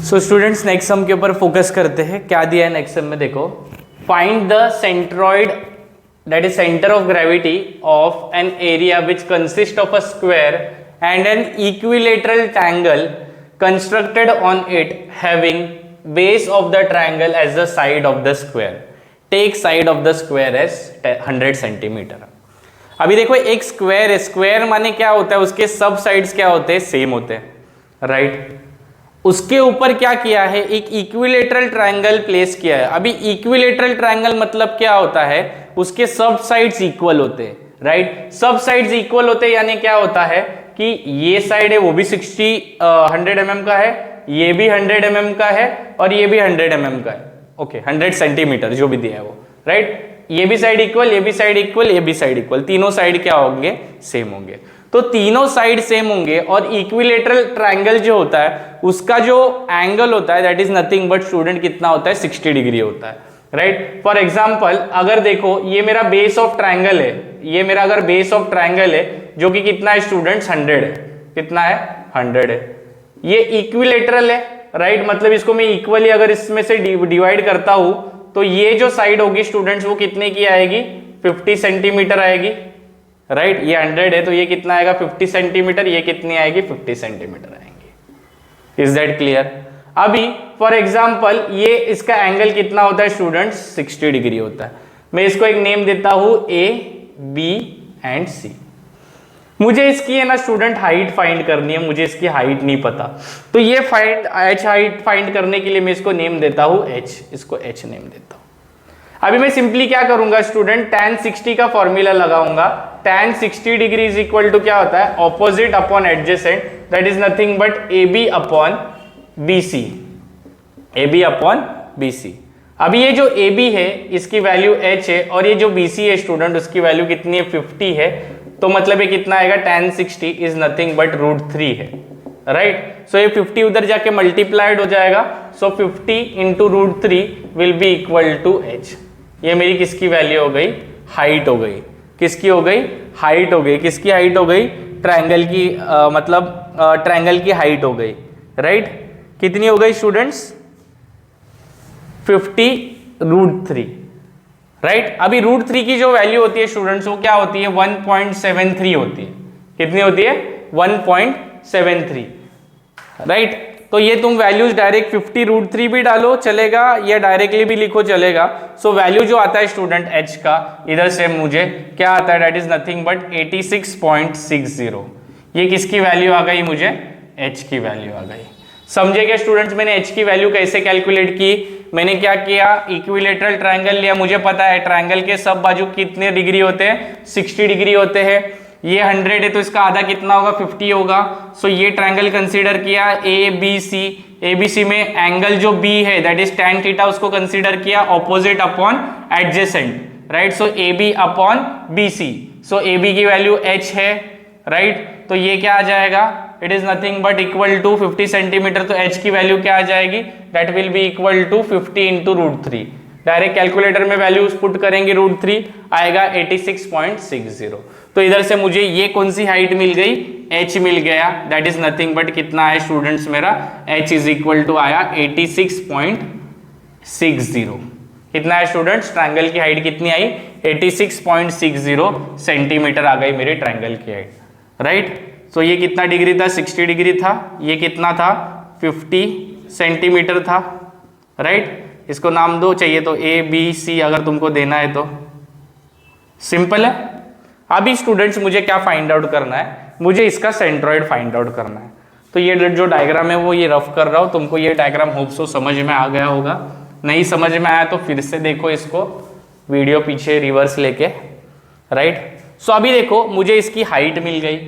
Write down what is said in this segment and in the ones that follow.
So students next sum के ऊपर focus करते हैं। क्या दिया है नेक्स्ट सम में, देखो find the centroid that is centre of gravity of an area which consist of a square and an equilateral triangle constructed on it having base of the triangle as the side of the square. Take side of the square as 100 centimetre. अभी देखो एक square है, square माने क्या होता है, उसके सब साइड्स क्या होते हैं, सेम होते हैं, राइट। उसके ऊपर क्या किया है, एक इक्विलेटरल ट्रायंगल प्लेस किया है। अभी इक्विलेटरल ट्रायंगल मतलब क्या होता है, उसके सब साइड्स इक्वल होते हैं, राइट। सब साइड्स इक्वल होते हैं यानी क्या होता है कि ये साइड है वो भी 100 mm का है, ये भी 100 mm का है और ये भी 100 mm का है, ओके 100 सेंटीमीटर जो भी दिया है वो, राइट। ये भी साइड इक्वल, ये भी साइड इक्वल, ये भी साइड इक्वल, तीनों साइड क्या होंगे, सेम होंगे। तो तीनों साइड सेम होंगे और इक्विलेटरल ट्रायंगल जो होता है उसका जो एंगल होता है that is nothing but student कितना होता है, 60 डिग्री होता है, राइट। फॉर एग्जांपल अगर देखो ये मेरा बेस ऑफ ट्रायंगल है, ये मेरा अगर बेस ऑफ ट्रायंगल है जो कि कितना है स्टूडेंट्स, 100 है, कितना है 100 है। ये इक्विलेटरल है, राइट, मतलब इसको मैं इक्वली अगर इसमें से डिवाइड करता हूं तो ये जो साइड होगी स्टूडेंट्स वो कितने की आएगी, 50 सेंटीमीटर आएगी, राइट। ये 100 है तो ये कितना आएगा 50 सेंटीमीटर, ये कितनी आएगी 50 सेंटीमीटर आएंगे। Is that clear. अभी फॉर एग्जांपल ये इसका एंगल कितना होता है स्टूडेंट्स, 60 डिग्री होता है। मैं इसको एक नेम देता हूं ए बी एंड सी। मुझे इसकी है ना स्टूडेंट हाइट फाइंड करनी है, मुझे इसकी हाइट नहीं पता, तो ये एच हाइट फाइंड करने के लिए मैं इसको नेम देता हूं एच, इसको एच नेम देता हूं। अभी मैं सिंपली क्या करूंगा स्टूडेंट, tan 60 का फॉर्मूला लगाऊंगा। tan 60 degree is equal to क्या होता है, opposite upon adjacent, that is nothing but A B upon B C, A B upon B C. अभी ये जो ए बी है इसकी वैल्यू h है और ये जो बी सी है स्टूडेंट उसकी वैल्यू कितनी है, 50 है। तो मतलब ये कितना आएगा, tan 60 इज नथिंग बट √3 है, राइट। सो ये 50 उधर जाके मल्टीप्लाइड हो जाएगा, so 50 into √3 will be equal to h। ये मेरी किसकी वैल्यू हो गई, हाइट हो गई, किसकी हो गई, हाइट हो गई। किसकी हाइट हो गई, ट्रायंगल की मतलब ट्रायंगल की हाइट हो गई, राइट। कितनी हो गई स्टूडेंट्स, 50√3, राइट। अभी √3 की जो वैल्यू होती है स्टूडेंट्स वो क्या होती है, 1.73 होती है। कितनी होती है, 1.73, राइट। तो ये तुम वैल्यूज डायरेक्ट 50√3 भी डालो चलेगा या डायरेक्टली भी लिखो चलेगा। सो वैल्यू जो आता है स्टूडेंट h का इधर से मुझे क्या आता है, दैट इज नथिंग बट 86.60। ये किसकी वैल्यू आ गई, मुझे h की वैल्यू आ गई। समझे क्या स्टूडेंट्स, मैंने h की वैल्यू कैसे कैलकुलेट की। मैंने क्या किया, इक्विलेटरल ट्रायंगल लिया, मुझे पता है ट्रायंगल के सब बाजू कितने डिग्री होते हैं, 60 डिग्री होते हैं। ये 100 है तो इसका आधा कितना होगा, 50 होगा। सो ये ट्रायंगल कंसीडर किया A B C, A B C में एंगल जो बी है दैट इज tan थीटा उसको कंसीडर किया opposite upon adjacent, right. So A B upon B C, so A B की वैल्यू h है, राइट। तो ये क्या आ जाएगा, it is nothing but equal to 50 centimetre, तो h की वैल्यू क्या आ जाएगी, that will be equal to 50 into √3। Direct calculator में वैल्यूज पुट करेंगे, √3 आएगा 86.60। तो इधर से मुझे ये कौन सी हाइट मिल गई, h मिल गया, दैट इज नथिंग बट कितना है स्टूडेंट्स मेरा, h इज इक्वल टू आया 86.60। कितना है स्टूडेंट्स, ट्रायंगल की हाइट कितनी आई, 86.60 सेंटीमीटर आ गई मेरे ट्रायंगल की हाइट, राइट। सो ये कितना डिग्री था, 60 डिग्री था, ये कितना था 50 सेंटीमीटर था, राइट। इसको नाम दो, चाहिए तो ए बी सी अगर तुमको देना है तो, सिंपल है। अभी स्टूडेंट्स मुझे क्या फाइंड आउट करना है, मुझे इसका सेंट्रॉइड फाइंड आउट करना है। तो ये जो डायग्राम है वो ये रफ कर रहा हूँ, तुमको ये डायग्राम होप सो समझ में आ गया होगा। नहीं समझ में आया तो फिर से देखो इसको, वीडियो पीछे रिवर्स लेके, राइट। सो अभी देखो मुझे इसकी हाइट मिल गई,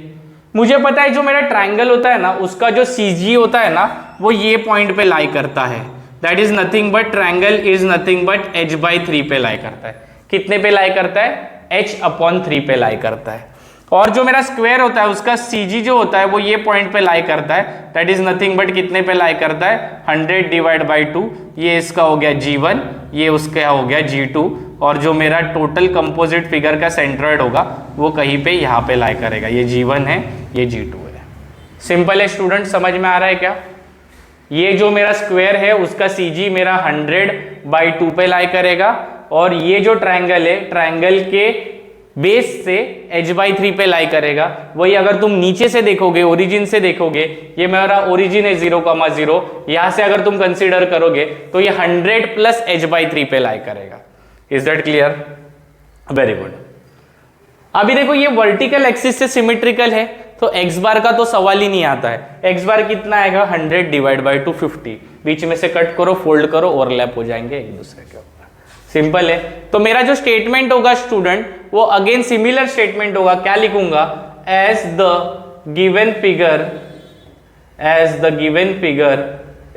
मुझे पता है जो मेरा ट्रायंगल होता है ना उसका जो CG होता है ना वो ये पॉइंट पे लाई करता है, that is nothing but triangle is nothing but h/3 पे लाई करता है। कितने पे लाई करता है, h/3 पे लाई करता है। और जो मेरा स्क्वायर होता है उसका CG जो होता है वो ये पॉइंट पे लाई करता है, दैट इज नथिंग बट कितने पे लाई करता है, 100/2। ये इसका हो गया G1, ये उसका हो गया G2, और जो मेरा टोटल कंपोजिट फिगर का सेंट्रॉइड होगा वो कहीं पे यहाँ पे लाई करेगा। ये G1 है, ये G2 है। सिंपल है स्टूडेंट, समझ में आ रहा है क्या। ये जो मेरा स्क्वायर है उसका CG मेरा 100/2 पे लाई करेगा, और ये जो ट्राइंगल है ट्राइंगल के बेस से h/3 पे लाई करेगा। वही अगर तुम नीचे से देखोगे, ओरिजिन से देखोगे, ये मेरा ओरिजिन है 0,0, यहां से अगर तुम कंसीडर करोगे तो ये 100 प्लस h/3 पे लाई करेगा। Is that clear? Very good. अभी देखो ये वर्टिकल एक्सिस से सिमेट्रिकल है, तो x बार का तो सवाल ही नहीं आता है। x बार कितना आएगा? 100/250। बीच में से कट करो, फोल्ड करो, ओवरलैप हो जाएंगे एक दूसरे के ऊपर। सिंपल है। तो मेरा जो स्टेटमेंट होगा स्टूडेंट, वो अगेन सिमिलर स्टेटमेंट होगा। क्या लिखूंगा? As the given figure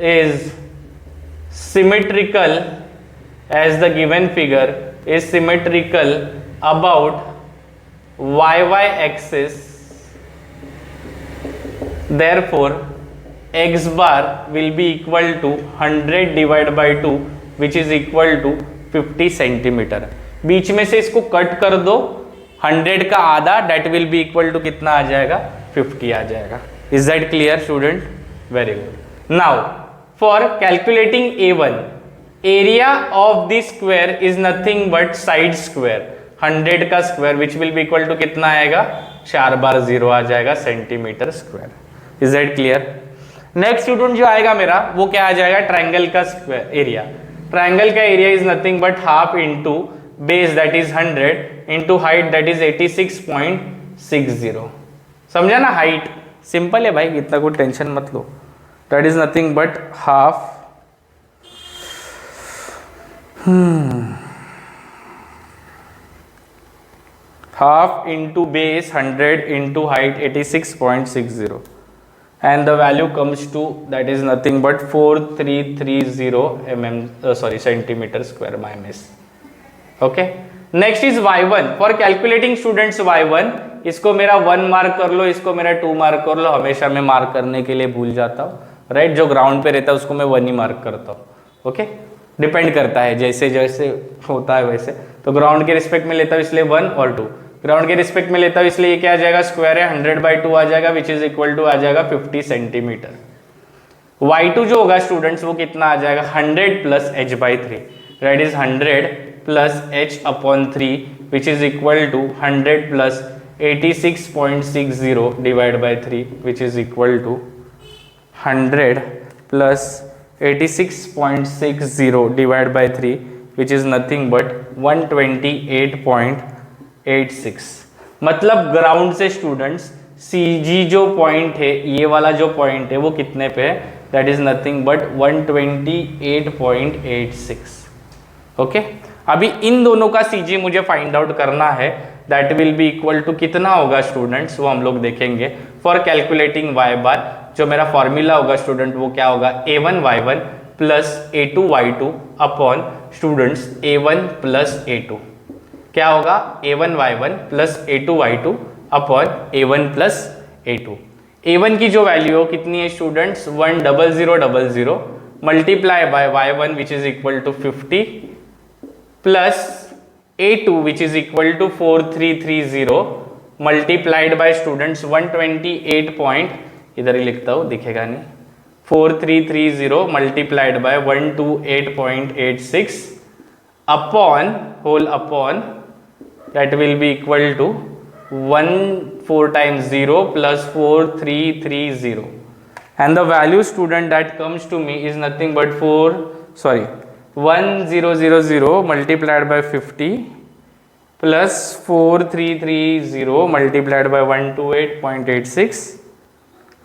is symmetrical, about y axis, therefore x bar will be equal to 100/2 which is equal to 50 centimetre. बीच में से इसको कट कर दो, 100 का आधा, that will be equal to कितना आ जाएगा? 50 आ जाएगा। Is that clear student? Very good। Now for calculating A1, area of the square is nothing but side square, 100 का square which will be equal to कितना आएगा? 4 बार 0 आ जाएगा centimetre square. Is that clear? Next student जो आएगा मेरा वो क्या आ जाएगा? ट्राइंगल का स्क्वायर एरिया। ट्राइंगल का area is nothing but half into base that is 100 into height that is 86.60। समझा ना? हाइट सिंपल है भाई, इतना कोई टेंशन मत लो। That is nothing but half into base 100 into height 86.60, and the value comes to, that is nothing but 4330 centimeter square by miss. Okay, next is y1. For calculating students y1, इसको मेरा 1 mark कर लो, इसको मेरा 2 mark कर लो। हमेशा मैं mark करने के लिए भूल जाता हूँ, राइट? जो ग्राउंड पे रहता है उसको मैं 1 ही मार्क करता हूँ। ओके, डिपेंड करता है जैसे जैसे होता है वैसे। तो ग्राउंड के रिस्पेक्ट में लेता हूँ इसलिए 1 और 2, ग्राउंड के रिस्पेक्ट में लेता हूँ इसलिए ये क्या आ जाएगा? स्क्वायर है, 100/2 आ जाएगा विच इज इक्वल टू आ जाएगा 50 सेंटीमीटर। y2 जो होगा स्टूडेंट्स वो कितना आ जाएगा? 100 plus h/3, that is 100 plus h/3 which is equal to 100 plus 86.60 divide by 3 which is equal to 100 plus 86.60 divide by 3 which is nothing but 128.86। मतलब ग्राउंड से students CG जो पॉइंट है, ये वाला जो पॉइंट है वो कितने पे है? That is nothing but 128.86। Okay, अभी इन दोनों का CG मुझे फाइंड आउट करना है। That will be equal to कितना होगा स्टूडेंट्स, वो हम लोग देखेंगे। फॉर कैलकुलेटिंग y बार जो मेरा फॉर्मूला होगा स्टूडेंट वो क्या होगा? A1y1 plus A2y2 upon students A1 plus A2। क्या होगा? A1y1 plus A2y2 upon A1 plus A2। A1 की जो वैल्यू हो कितनी है students? 10000 multiply by y1 which is equal to 50 plus A2 which is equal to 4330 multiplied by students 128 इधर ही लिखता हूँ, दिखेगा नहीं, 4330 multiplied by 128.86 upon whole upon that will be equal to 4 times 0 plus 4330 and the value student that comes to me is nothing but 1000 multiplied by 50 plus 4330 multiplied by 128.86,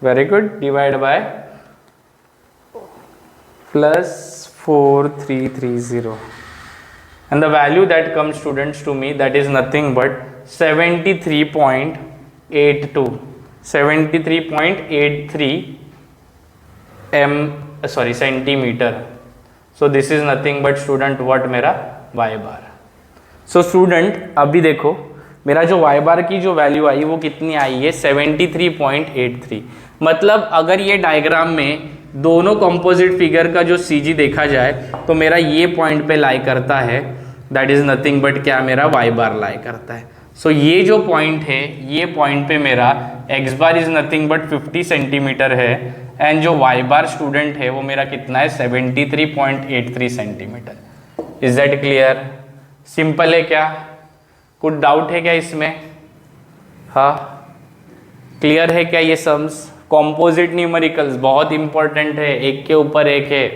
very good, divide by plus 4330 and the value that comes students to me that is nothing but 73.83 centimeter. So this is nothing but student what मेरा y bar. So student अभी देखो मेरा जो y bar की जो value आई वो कितनी आई है? 73.83। मतलब अगर ये डायग्राम में दोनों कंपोजिट फिगर का जो CG देखा जाए तो मेरा ये पॉइंट पे लाई करता है, दैट इज नथिंग बट क्या? मेरा y बार लाई करता है। सो ये जो पॉइंट है, ये पॉइंट पे मेरा x bar is nothing but 50 centimetre है, एंड जो वाई बार स्टूडेंट है वो मेरा कितना है 73.83 centimetre. Is that clear? Simple है क्या? कुछ डाउट है क्या इसमें? हाँ, क्लियर है क्या? ये सम्स कॉम्पोजिट न्यूमेरिकल्स बहुत इंपॉर्टेंट है, एक के ऊपर एक है,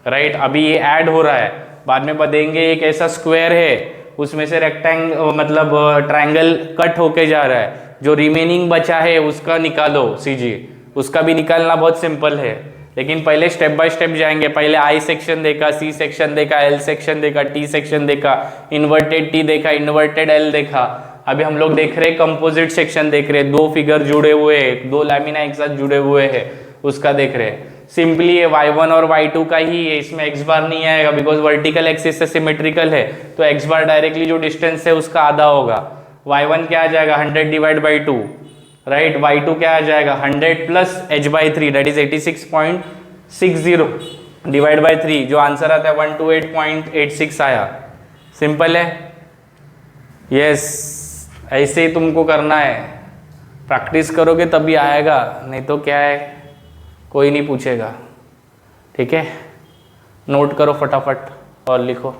राइट? अभी ये ऐड हो रहा है, बाद में बदेंगे एक ऐसा स्क्वायर है उसमें से मतलब ट्रायंगल कट होके जा रहा है, जो रिमेनिंग बचा है उसका निकालो सीजी, उसका भी निकालना बहुत सिंपल है, लेकिन पहले स्टेप बाय स्टेप जाएंगे। पहले आई सेक्शन देखा, सी सेक्शन देखा, एल सेक्शन देखा, टी सेक्शन देखा, इन्वर्टेड टी देखा, इन्वर्टेड एल देखा। अभी हम लोग देख रहे हैं कंपोजिट सेक्शन देख रहे हैं, दो फिगर जुड़े हुए हैं, दो लैमिना एक साथ जुड़े हुए हैं, उसका देख रहे हैं। सिंपली ये y1 और y2 का ही है, इसमें x बार नहीं आएगा बिकॉज वर्टिकल एक्सिस से सिमेट्रिकल है, तो x बार डायरेक्टली जो डिस्टेंस है उसका आधा होगा। y1 क्या आ जाएगा 100 डिवाइड बाई 2, राइट? y2 क्या आ जाएगा 100 plus h/3 that is 86.60 divide by 3, जो आंसर आता है 128.86 आया। सिंपल है? यस, ऐसे ही तुमको करना है, प्रैक्टिस करोगे तभी आएगा, नहीं तो क्या है कोई नहीं पूछेगा। ठीक है, नोट करो फटाफट और लिखो।